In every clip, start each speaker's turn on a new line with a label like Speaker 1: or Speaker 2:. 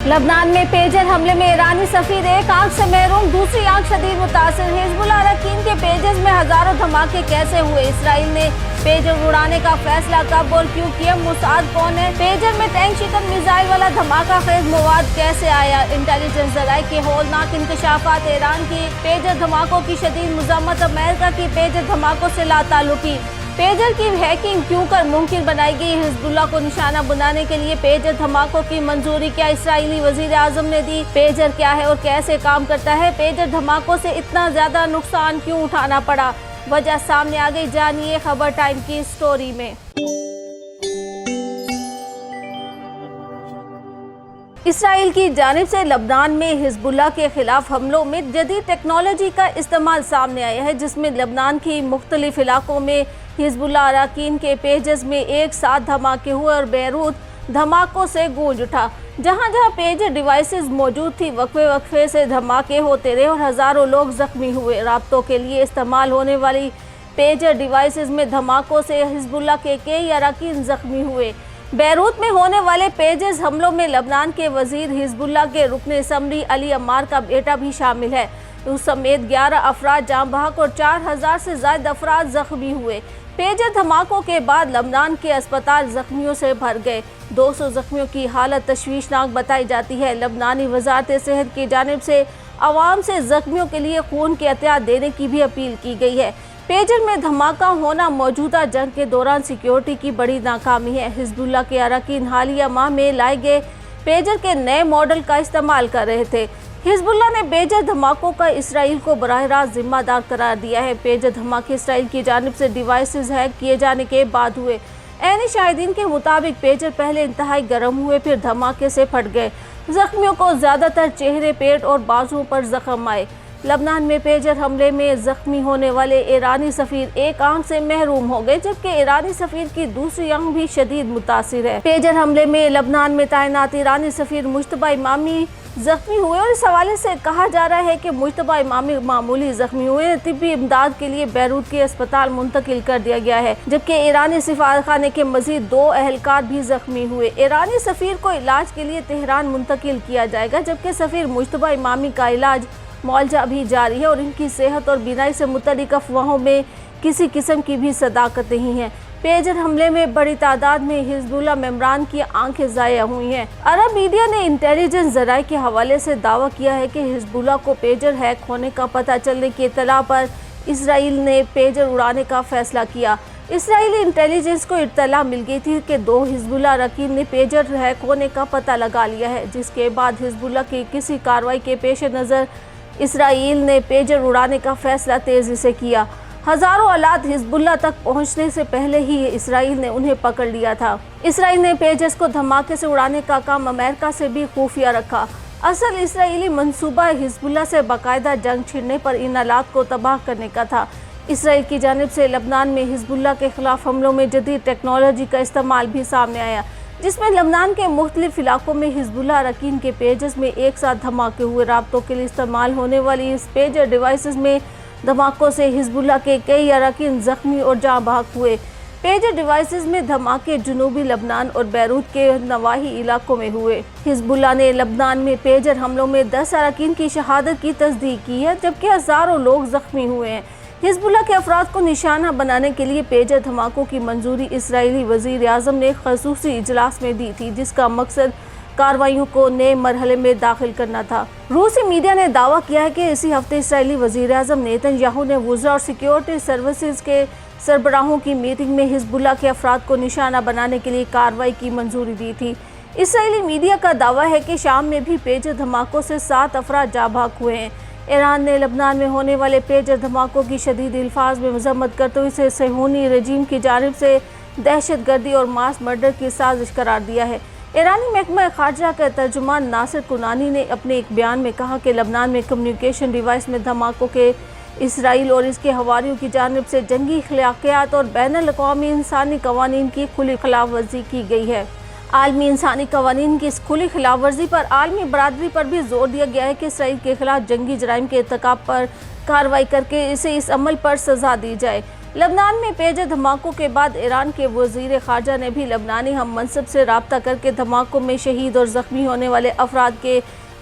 Speaker 1: लबनान में पेजर हमले में ईरानी सफीर एक आंख से महरूम, दूसरी आंख शदीद मुतासिर। हिजबुल्लाह अरकान के पेजर्स में हजारों धमाके कैसे हुए? इसराइल ने पेजर उड़ाने का फैसला कब और क्यों किया? मुसाद कौन है? पेजर में टैंक शिकन मिसाइल वाला धमाका खेज मवाद कैसे आया? इंटेलिजेंस जराए के हौलनाक इंकशाफात। ईरान की पेजर धमाकों की शदीद मजम्मत। अमेरिका की पेजर धमाकों से लाताल्लुकी। पेजर की हैकिंग क्यों कर मुमकिन बनाई गई? हिजबुल्लाह को निशाना बनाने के लिए पेजर धमाकों की मंजूरी क्या इसराइली वजीर आजम ने दी? पेजर क्या है और कैसे काम करता है? पेजर धमाकों से इतना ज्यादा नुकसान क्यों उठाना पड़ा? वजह सामने आ गई, जानिए खबर टाइम की स्टोरी में। इसराइल की जानिब से लबनान में हिजबुल्लाह के खिलाफ हमलों में जदीद टेक्नोलॉजी का इस्तेमाल सामने आया है, जिसमें लबनान की मुख्तलिफ इलाकों में हिजबुल्लाह अरकान के पेजर्स में एक साथ धमाके हुए और बैरूत धमाकों से गूंज उठा। जहां जहां पेजर डिवाइसेस मौजूद थी, वक्फे वक्फे से धमाके होते रहे और हज़ारों लोग जख्मी हुए। राब्तों के लिए इस्तेमाल होने वाली पेजर डिवाइसेस में धमाकों से हिजबुल्लाह के कई अरकान जख्मी हुए। बैरूत में होने वाले पेजर्स हमलों में लबनान के वजीर हिजबुल्लाह के रुकन असम्बली अली अम्मार का बेटा भी शामिल है। उस समेत 11 अफराद जाँ बहक और 4000 से ज़ायद अफराद जख्मी हुए। पेजर धमाकों के बाद लबनान के अस्पताल जख्मियों से भर गए। 200 जख्मियों की हालत तशवीशनाक बताई जाती है। लबनानी वजारत सेहत की जानिब से आवाम से जख्मियों के लिए खून के एहतियात देने की भी अपील की गई है। पेजर में धमाका होना मौजूदा जंग के दौरान सिक्योरिटी की बड़ी नाकामी है। हिजबुल्लाह के अरकान हालिया माह में लाए गए पेजर के नए मॉडल का इस्तेमाल कर रहे थे। हिजबुल्लाह ने पेजर धमाकों का इसराइल को बराह रास्त जिम्मेदार करार दिया है। पेजर धमाके इसराइल की जानिब से डिवाइसेस हैक किए जाने के बाद हुए। ऐनी शाहिदीन के मुताबिक पेजर पहले इंतहाई गर्म हुए, फिर धमाके से फट गए। जख्मियों को ज़्यादातर चेहरे, पेट और बाजुओं पर जख्म आए। लबनान में पेजर हमले में जख्मी होने वाले ईरानी सफीर एक आंख से महरूम हो गए, जबकि ईरानी सफीर की दूसरी आंख भी शदीद मुतासिर है। पेजर हमले में लबनान में तैनात ईरानी सफीर मुश्तबा इमामी जख्मी हुए और इस हवाले से कहा जा रहा है कि मुश्तबा इमामी मामूली जख्मी हुए। तिब्बी इमदाद के लिए बैरूत के अस्पताल मुंतकिल कर दिया गया है, जबकि ईरानी सिफारतखाने के मजीद 2 एहलकार भी जख्मी हुए। ईरानी सफीर को इलाज के लिए तेहरान मुंतकिल किया जाएगा, जबकि सफीर मुश्तबा इमामी का इलाज मौलजा भी जारी है और इनकी सेहत और बीमारी से मुतल्लिक अफवाहों में किसी किस्म की भी सदाकत नहीं है। पेजर हमले में बड़ी तादाद में हिजबुल्लाह मेंबरान की आंखें ज़ाया हुई हैं। अरब मीडिया ने इंटेलिजेंस जराए के हवाले से दावा किया है कि हिजबुल्लाह को पेजर हैक होने का पता चलने की इत्तला पर इसराइल ने पेजर उड़ाने का फैसला किया। इसराइली इंटेलिजेंस को इत्तला मिल गई थी कि 2 हिजबुल्लाह अरकान ने पेजर हैक होने का पता लगा लिया है, जिसके बाद हिजबुल्लाह की किसी कार्रवाई के पेश नज़र इसराइल ने पेजर उड़ाने का फैसला तेज़ी से किया। हज़ारों औलाद हिजबुल्लाह तक पहुंचने से पहले ही इसराइल ने उन्हें पकड़ लिया था। इसराइल ने पेजर्स को धमाके से उड़ाने का काम अमेरिका से भी खुफिया रखा। असल इसराइली मंसूबा हिजबुल्लाह से बाकायदा जंग छिड़ने पर इन आलात को तबाह करने का था। इसराइल की जानिब से लबनान में हिजबुल्लाह के खिलाफ हमलों में जदीद टेक्नोलॉजी का इस्तेमाल भी सामने आया, जिसमें लबनान के मुख्तलिफ इलाकों में हिजबुल्लाह अरकान के पेजर्स में एक साथ धमाके हुए। राब्तों के लिए इस्तेमाल होने वाली इस पेजर डिवाइसेस में धमाकों से हिजबुल्लाह के कई अरकान जख्मी और जाँ बहक हुए। पेजर डिवाइसेस में धमाके जनूबी लबनान और बैरूत के नवाही इलाकों में हुए। हिजबुल्लाह ने लबनान में पेजर हमलों में 10 अरकान की शहादत की तस्दीक की है, जबकि हज़ारों लोग जख्मी हुए हैं। हिजबुल्लाह के अफराद को निशाना बनाने के लिए पेजर धमाकों की मंजूरी इसराइली वजीर आजम ने खसूसी इजलास में दी थी, जिसका मकसद कार्रवाइयों को नए मरहले में दाखिल करना था। रूसी मीडिया ने दावा किया है कि इसी हफ्ते इसराइली वजीर आजम नेतन्याहू ने वुज़रा और सिक्योरिटी सर्विसेज के सरबराहों की मीटिंग में हिजबुल्लाह के अफराद को निशाना बनाने के लिए कार्रवाई की मंजूरी दी थी। इसराइली मीडिया का दावा है कि शाम में भी पेजर धमाकों से 7 अफराद जाँ बहक हुए हैं। ईरान ने लबनान में होने वाले पेजर धमाकों की शदीद अल्फाज में मजम्मत करते हुए इसे सहूनी रजीम की जानिब से दहशत गर्दी और मास मर्डर की साजिश करार दिया है। ईरानी महकमा खारजा के तर्जुमान नासिर कुनानी ने अपने एक बयान में कहा कि लबनान में कम्युनिकेशन डिवाइस में धमाकों के इसराइल और इसके हवारियों की जानिब से जंगी अखलाकियात और बैनुल-अक़वामी इंसानी कवानीन की खुली खिलाफ वर्जी की गई है। आलमी इंसानी कवानीन की इस खुली खिलाफ वर्जी पर आलमी बरादरी पर भी जोर दिया गया है कि इसराइल के खिलाफ जंगी जराइम के इर्तिकाब पर कार्रवाई करके इसे इस अमल पर सजा दी जाए। लबनान में पेजर धमाकों के बाद ईरान के वज़ीर ख़ारजा ने भी लबनानी हम मनसब से रब्ता करके धमाकों में शहीद और ज़ख्मी होने वाले अफराद के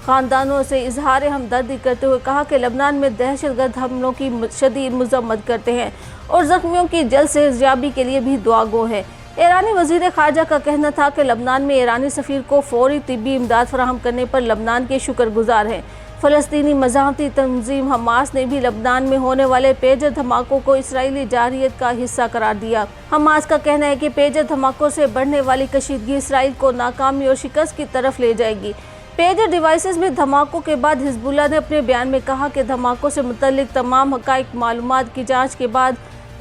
Speaker 1: ख़ानदानों से इजहार हमदर्दी करते हुए कहा कि लबनान में दहशतगर्द हमलों की शदीद मज़म्मत करते हैं और ज़ख्मियों की जल्द सेहतयाबी के लिए भी दुआ गो हैं। ईरानी वज़ीर ख़ारजा का कहना था कि लबनान में ईरानी सफ़ीर को फ़ौरी तिब्बी इमदाद फराहम करने पर लबनान के शुक्रगुजार हैं। फ़लस्तीनी मज़ाहमती तंजीम हमास ने भी लबनान में होने वाले पेजर धमाकों को इसराइली जारहियत का हिस्सा करार दिया। हमास का कहना है कि पेजर धमाकों से बढ़ने वाली कशीदगी इसराइल को नाकामी और शिकस्त की तरफ ले जाएगी। पेजर डिवाइसेस में धमाकों के बाद हिजबुल्लाह ने अपने बयान में कहा कि धमाकों से मुतल्लिक तमाम हक़ाइक़ मालूमात की जाँच के बाद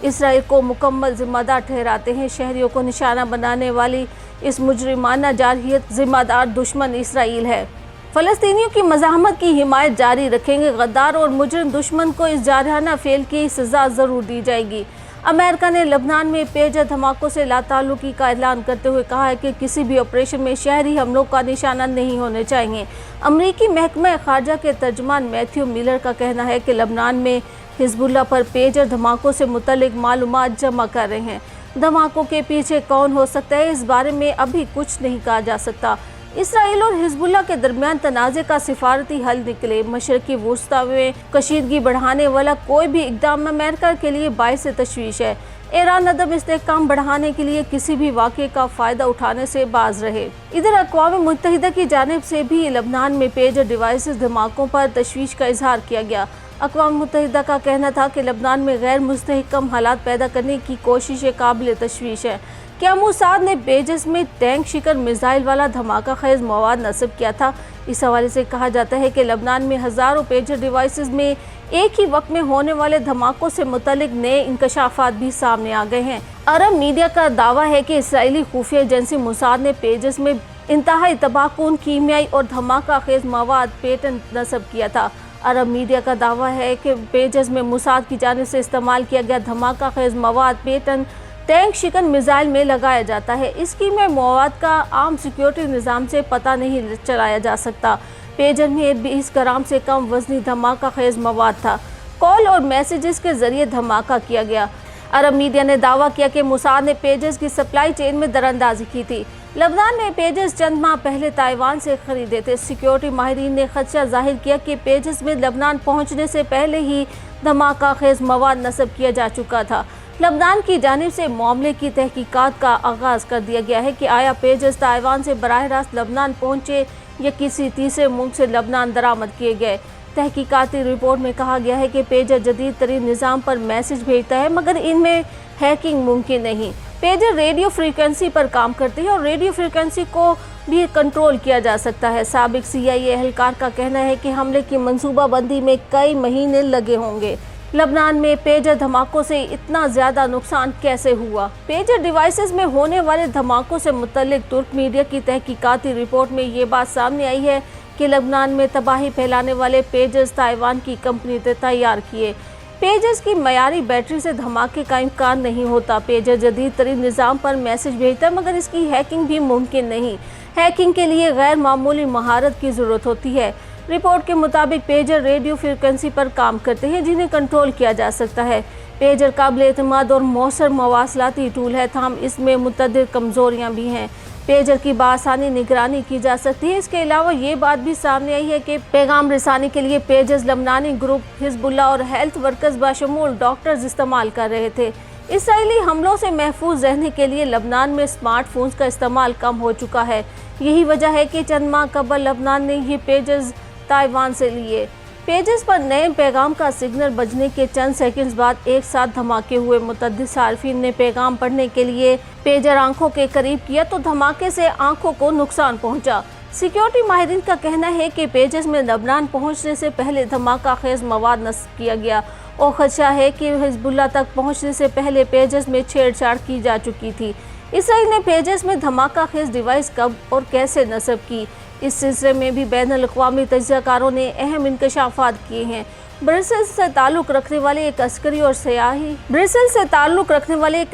Speaker 1: इसराइल को मुकम्मल ज़िम्मेदार ठहराते हैं। शहरियों को निशाना बनाने वाली इस मुजरिमाना जारहियत ज़िम्मेदार दुश्मन इसराइल है। फ़लस्तीनियों की मज़ाहमत की हिमायत जारी रखेंगे। गद्दार और मुजरिम दुश्मन को इस जारहाना फेल की सज़ा ज़रूर दी जाएगी। अमेरिका ने लबनान में पेजर धमाकों से लाताल्लुकी का ऐलान करते हुए कहा है कि किसी भी ऑपरेशन में शहरी हमलों का निशाना नहीं होने चाहिए। अमरीकी महकमा ख़ारजा के तर्जुमान मैथ्यू मिलर का कहना है कि लबनान में हिजबुल्लाह पर पेजर धमाकों से मुतल्लिक मालूमात जमा कर रहे हैं। धमाकों के पीछे कौन हो सकता है, इस बारे में अभी कुछ नहीं कहा जा सकता। इसराइल और हिजबुल्लाह के दरमियान तनाज़े का सिफारती हल निकले। मशरक़ी वुस्ता में कशीदगी बढ़ाने वाला कोई भी इक़दाम अमेरिका के लिए बाइस तशवीश है। ईरान अदम इस्तेहकाम बढ़ाने के लिए किसी भी वाक़े का फ़ायदा उठाने से बाज रहे। इधर अक़वाम मुत्तहिदा की जानिब से भी लबनान में पेजर डिवाइसेस धमाकों पर तशवीश का इजहार किया गया। अक़वाम मुत्तहिदा का कहना था कि लबनान में गैर मुस्तहकम हालात पैदा करने की कोशिशें काबिल तशवीश है। क्या मोसाद ने पेजस में टैंक शिकन मिसाइल वाला धमाका खेज मवाद नस्ब किया था? इस हवाले से कहा जाता है कि लबनान में हज़ारों पेजर डिवाइसेस में एक ही वक्त में होने वाले धमाकों से मुतल्लिक नए इंकशाफात भी सामने आ गए हैं। अरब मीडिया का दावा है कि इसराइली खुफिया एजेंसी मोसाद ने पेजस में इंतहाई तबाहकुन कीमियाई और धमाका खेज मवाद पेटेंट नस्ब किया था। अरब मीडिया का दावा है कि पेजस में मोसाद की जानिब से इस्तेमाल किया गया धमाका खेज मवाद पेटेंट टैंक शिकन मिसाइल में लगाया जाता है। इसकी में मवाद का आम सिक्योरिटी निज़ाम से पता नहीं चलाया जा सकता। पेजर में 20 ग्राम से कम वजनी धमाका खेज मवाद था। कॉल और मैसेजेस के जरिए धमाका किया गया। अरब मीडिया ने दावा किया कि मोसाद ने पेजर्स की सप्लाई चेन में दरअंदाजी की थी। लबनान ने पेजर्स चंद माह पहले ताइवान से खरीदे थे। सिक्योरिटी माहिरीन ने खदशा जाहिर किया कि पेजर्स में लबनान पहुँचने से पहले ही धमाका खेज मवाद नस्ब किया जा चुका था। लबनान की जानिब से मामले की तहकीकात का आगाज़ कर दिया गया है कि आया पेजर्स ताइवान से बराह रास्त लबनान पहुँचे या किसी तीसरे मुल्क से लबनान दरामद किए गए। तहकीकाती रिपोर्ट में कहा गया है कि पेजर जदीद तरीन निज़ाम पर मैसेज भेजता है, मगर इनमें हैकिंग मुमकिन नहीं। पेजर रेडियो फ्रीक्वेंसी पर काम करते हैं और रेडियो फ्रीक्वेंसी को भी कंट्रोल किया जा सकता है। साबिक CIA एहलकार का कहना है कि हमले की मंसूबाबंदी में कई महीने लगे होंगे। लबनान में पेजर धमाकों से इतना ज़्यादा नुकसान कैसे हुआ? पेजर डिवाइसेस में होने वाले धमाकों से मुतल्लिक तुर्क मीडिया की तहकीकाती रिपोर्ट में ये बात सामने आई है कि लबनान में तबाही फैलाने वाले पेजर्स ताइवान की कंपनी ने तैयार किए। पेजर्स की मयारी बैटरी से धमाके का इम्कान नहीं होता। पेजर जदीद तरीन निज़ाम पर मैसेज भेजता है, मगर इसकी हैकिंग भी मुमकिन नहीं। हैकिंग के लिए गैर मामूली महारत की ज़रूरत होती है। रिपोर्ट के मुताबिक पेजर रेडियो फ्रीक्वेंसी पर काम करते हैं जिन्हें कंट्रोल किया जा सकता है। पेजर काबिल एतमाद और मौसर मवासलाती टूल है, ताहम इसमें मुतअद्दिद कमज़ोरियाँ भी हैं। पेजर की बासानी निगरानी की जा सकती है। इसके अलावा ये बात भी सामने आई है कि पैगाम रसानी के लिए पेजर्स लबनानी ग्रुप हिजबुल्लाह और हेल्थ वर्कर्स बाशमूल डॉक्टर्स इस्तेमाल कर रहे थे। इसराइली हमलों से महफूज रहने के लिए लबनान में स्मार्टफोन्स का इस्तेमाल कम हो चुका है। यही वजह है कि चंद माह कबल लबनान ने ये पेजर्स ताइवान से लिए। पेजर्स पर नए पैगाम का सिग्नल बजने के चंद सेकंड्स बाद एक साथ धमाके हुए। मुतअद्दिद सार्फिन ने पैगाम पढ़ने के लिए पेजर आंखों के करीब किया तो धमाके से आंखों को नुकसान पहुंचा। सिक्योरिटी माहिरीन का कहना है कि पेजर्स में लबनान पहुंचने से पहले धमाका खेज मवाद नस्ब किया गया और खदशा है कि हिजबुल्लाह तक पहुंचने से पहले पेजर्स में छेड़छाड़ की जा चुकी थी। इसराइल ने पेजर्स में धमाका खेज डिवाइस कब और कैसे नस्ब की, इस सिलसिले में भी बैनुल अक़वामी तज्ज़ियाकारों ने अहम इंकशाफात किए हैं। ब्रसेल्स से ताल्लुक़ रखने वाले एक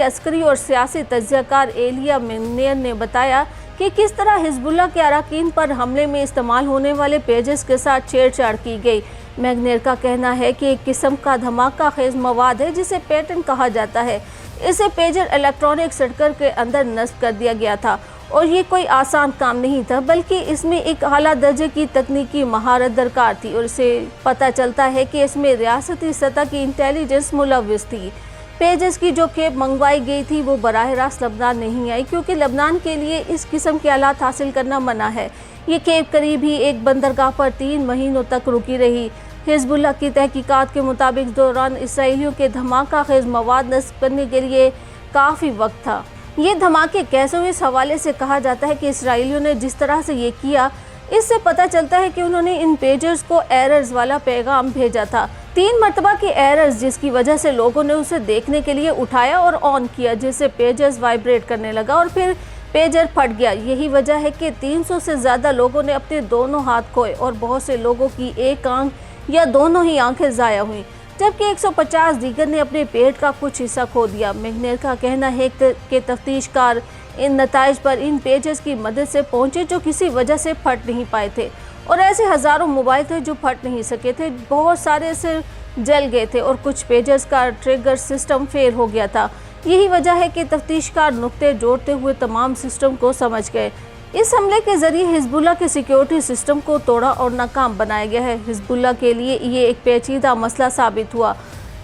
Speaker 1: अस्करी और सियासी तज्ज़ियाकार एलिया मेनेर ने बताया कि किस तरह हिजबुल्लाह के अराकीन पर हमले में इस्तेमाल होने वाले पेजर्स के साथ छेड़छाड़ की गई। मैग्नेर का कहना है कि एक किस्म का धमाका खेज मवाद है जिसे पैटर्न कहा जाता है। इसे पेजर इलेक्ट्रॉनिक सर्किट के अंदर नस्ब कर दिया गया था और ये कोई आसान काम नहीं था, बल्कि इसमें एक आला दर्जे की तकनीकी महारत दरकार थी और इसे पता चलता है कि इसमें रियासती सतह की इंटेलिजेंस मुलव्विस थी। पेजेस की जो खेप मंगवाई गई थी वो बराह रास्त लबनान नहीं आई, क्योंकि लबनान के लिए इस किस्म के आलात हासिल करना मना है। ये खेप करीब ही एक बंदरगाह पर 3 महीनों तक रुकी रही। हिजबुल्लाह की तहकीकात के मुताबिक इस दौरान इसराइलियों के धमाका खेज मवाद नस्ब करने के लिए काफ़ी वक्त था। ये धमाके कैसे हुए, इस हवाले से कहा जाता है कि इसराइलियों ने जिस तरह से ये किया, इससे पता चलता है कि उन्होंने इन पेजर्स को एरर्स वाला पैगाम भेजा था। 3 मरतबा के एरर्स, जिसकी वजह से लोगों ने उसे देखने के लिए उठाया और ऑन किया, जिससे पेजर्स वाइब्रेट करने लगा और फिर पेजर फट गया। यही वजह है कि 300 से ज़्यादा लोगों ने अपने दोनों हाथ खोए और बहुत से लोगों की एक आंख या दोनों ही आंखें ज़ाया हुई, जबकि 150 दीगर ने अपने पेट का कुछ हिस्सा खो दिया। मैग्नेर का कहना है कि तफ्तीशकार इन नताइज पर इन पेजेस की मदद से पहुंचे जो किसी वजह से फट नहीं पाए थे, और ऐसे हज़ारों मोबाइल थे जो फट नहीं सके थे। बहुत सारे सिर्फ जल गए थे और कुछ पेजेस का ट्रिगर सिस्टम फेल हो गया था। यही वजह है कि तफ्तीशकार नुक्ते जोड़ते हुए तमाम सिस्टम को समझ गए। इस हमले के जरिए हिजबुल्लाह के सिक्योरिटी सिस्टम को तोड़ा और नाकाम बनाया गया है। हिजबुल्लाह के लिए ये एक पेचीदा मसला साबित हुआ।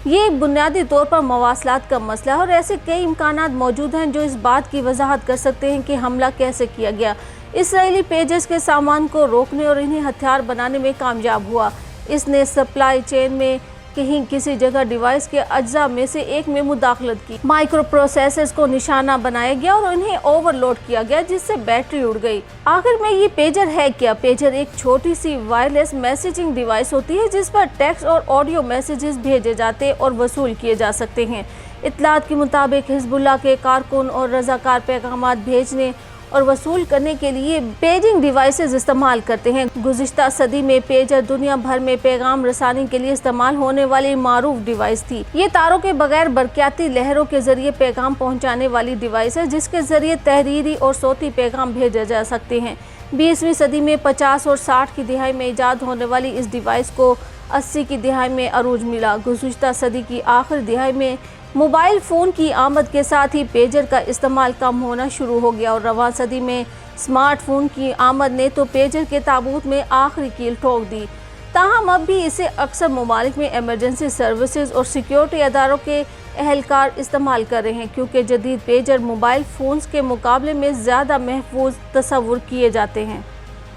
Speaker 1: ये एक बुनियादी तौर पर मवासलात का मसला है और ऐसे कई इम्कानात मौजूद हैं जो इस बात की वजाहत कर सकते हैं कि हमला कैसे किया गया। इसराइली पेजेस के सामान को रोकने और इन्हें हथियार बनाने में कामयाब हुआ। इसने सप्लाई चेन में कहीं किसी जगह डिवाइस के अज्जा में से एक में मुदाखलत की। माइक्रो प्रोसेसर्स को निशाना बनाया गया और इन्हें ओवरलोड किया गया, जिससे बैटरी उड़ गई। आखिर में ये पेजर है क्या? पेजर एक छोटी सी वायरलेस मैसेजिंग डिवाइस होती है जिस पर टेक्स्ट और ऑडियो मैसेजेस भेजे जाते और वसूल किए जा सकते हैं। इत्तलात के मुताबिक हिजबुल्लाह के कारकुन और रजाकार पैगामात भेजने और वसूल करने के लिए पेजिंग डिवाइसेस इस्तेमाल करते हैं। गुज़िश्ता सदी में पेजर दुनिया भर में पैगाम रसानी के लिए इस्तेमाल होने वाली मारूफ डिवाइस थी। ये तारों के बगैर बरक़ियाती लहरों के जरिए पैगाम पहुंचाने वाली डिवाइस है, जिसके जरिए तहरीरी और सोती पैगाम भेजे जा सकते हैं। 20वीं सदी में 50 और 60 की दिहाई में ईजाद होने वाली इस डिवाइस को 80 की दिहाई में अरूज मिला। गुज़िश्ता सदी की आखिरी दिहाई में मोबाइल फ़ोन की आमद के साथ ही पेजर का इस्तेमाल कम होना शुरू हो गया और रवां सदी में स्मार्टफोन की आमद ने तो पेजर के ताबूत में आखिरी कील ठोक दी। ताहम अब भी इसे अक्सर ममालिक में इमरजेंसी सर्विसेज और सिक्योरिटी अदारों के अहलकार इस्तेमाल कर रहे हैं, क्योंकि जदीद पेजर मोबाइल फ़ोन्स के मुकाबले में ज़्यादा महफूज तस्वुर किए जाते हैं।